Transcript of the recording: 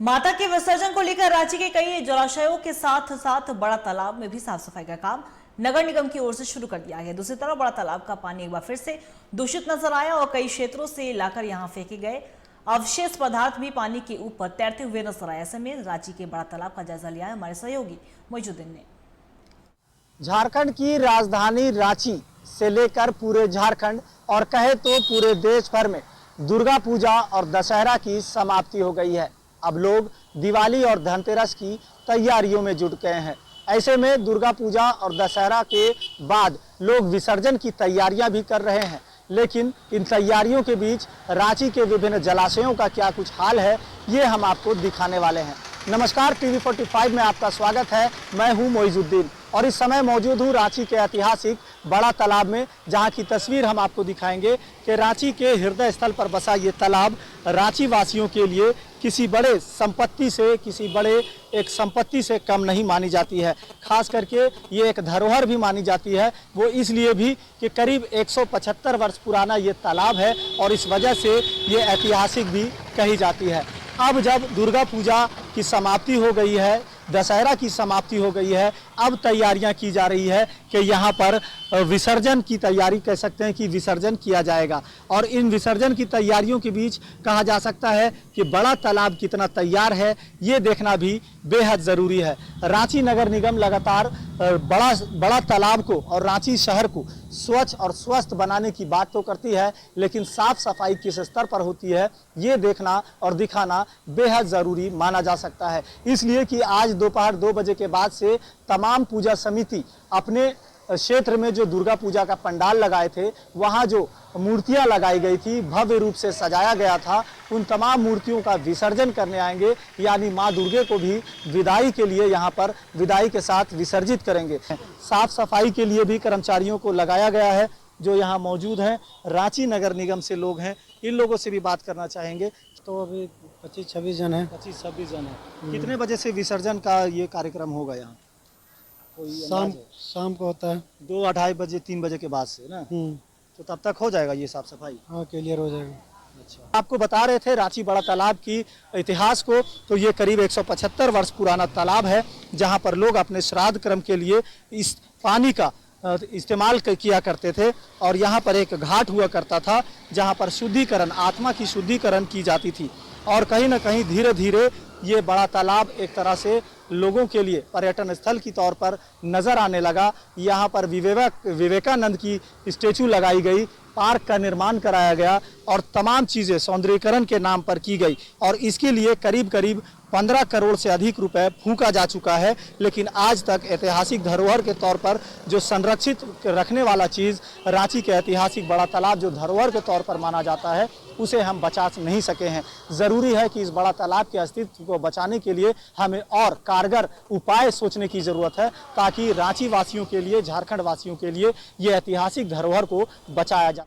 माता के विसर्जन को लेकर रांची के कई जलाशयों के साथ साथ बड़ा तालाब में भी साफ सफाई का काम नगर निगम की ओर से शुरू कर दिया है। दूसरी तरफ बड़ा तालाब का पानी एक बार फिर से दूषित नजर आया और कई क्षेत्रों से लाकर यहां फेंके गए अवशेष पदार्थ भी पानी के ऊपर तैरते हुए नजर आए। ऐसे में रांची के बड़ा तालाब का जायजा लिया है हमारे सहयोगी मोइजुद्दीन ने। झारखंड की राजधानी रांची से लेकर पूरे झारखंड और कहे तो पूरे देश भर में दुर्गा पूजा और दशहरा की समाप्ति हो गई है। अब लोग दिवाली और धनतेरस की तैयारियों में जुट गए हैं। ऐसे में दुर्गा पूजा और दशहरा के बाद लोग विसर्जन की तैयारियां भी कर रहे हैं, लेकिन इन तैयारियों के बीच रांची के विभिन्न जलाशयों का क्या कुछ हाल है, ये हम आपको दिखाने वाले हैं। नमस्कार, टीवी 45 में आपका स्वागत है। मैं हूं मोइजुद्दीन और इस समय मौजूद हूं रांची के ऐतिहासिक बड़ा तालाब में, जहां की तस्वीर हम आपको दिखाएंगे कि रांची के हृदय स्थल पर बसा ये तालाब रांची वासियों के लिए किसी बड़े संपत्ति से कम नहीं मानी जाती है। खास करके ये एक धरोहर भी मानी जाती है, वो इसलिए भी कि करीब 175 वर्ष पुराना ये तालाब है और इस वजह से ये ऐतिहासिक भी कही जाती है। अब जब दुर्गा पूजा की समाप्ति हो गई है, दशहरा की समाप्ति हो गई है, अब तैयारियां की जा रही है कि यहाँ पर विसर्जन की तैयारी कह सकते हैं कि विसर्जन किया जाएगा। और इन विसर्जन की तैयारियों के बीच कहा जा सकता है कि बड़ा तालाब कितना तैयार है, ये देखना भी बेहद ज़रूरी है। रांची नगर निगम लगातार बड़ा तालाब को और रांची शहर को स्वच्छ और स्वस्थ बनाने की बात तो करती है, लेकिन साफ सफाई किस स्तर पर होती है, ये देखना और दिखाना बेहद ज़रूरी माना जा सकता है। इसलिए कि आज दोपहर 2 बजे के बाद से तमाम पूजा समिति अपने क्षेत्र में जो दुर्गा पूजा का पंडाल लगाए थे, वहाँ जो मूर्तियां लगाई गई थी, भव्य रूप से सजाया गया था, उन तमाम मूर्तियों का विसर्जन करने आएंगे, यानी मां दुर्गे को भी विदाई के लिए यहाँ पर विदाई के साथ विसर्जित करेंगे। साफ सफाई के लिए भी कर्मचारियों को लगाया गया है जो यहाँ मौजूद हैं। रांची नगर निगम से लोग हैं, इन लोगों से भी बात करना चाहेंगे। तो अभी 25-26 जन है। 25-26 जन है। कितने बजे से विसर्जन का ये कार्यक्रम होगा यहाँ? शाम को होता है 2-2:30 बजे 3 बजे के बाद से ना, तो तब तक हो जाएगा ये साफ सफाई? हाँ, क्लियर हो जाएगा। अच्छा, आपको बता रहे थे रांची बड़ा तालाब की इतिहास को, तो ये करीब 175 वर्ष पुराना तालाब है, जहां पर लोग अपने श्राद्ध कर्म के लिए इस पानी का इस्तेमाल किया करते थे। और यहाँ पर एक घाट हुआ करता था जहाँ पर शुद्धिकरण, आत्मा की शुद्धिकरण की जाती थी। और कहीं ना कहीं धीरे धीरे ये बड़ा तालाब एक तरह से लोगों के लिए पर्यटन स्थल की तौर पर नज़र आने लगा। यहाँ पर विवेकानंद की स्टेचू लगाई गई, पार्क का निर्माण कराया गया और तमाम चीज़ें सौंदर्यीकरण के नाम पर की गई। और इसके लिए करीब 15 करोड़ से अधिक रुपए फूंका जा चुका है, लेकिन आज तक ऐतिहासिक धरोहर के तौर पर जो संरक्षित रखने वाला चीज़ रांची के ऐतिहासिक बड़ा तालाब जो धरोहर के तौर पर माना जाता है, उसे हम बचा नहीं सके हैं। ज़रूरी है कि इस बड़ा तालाब के अस्तित्व को बचाने के लिए हमें और कारगर उपाय सोचने की ज़रूरत है, ताकि रांची वासियों के लिए, झारखंड वासियों के लिए ये ऐतिहासिक धरोहर को बचाया जा।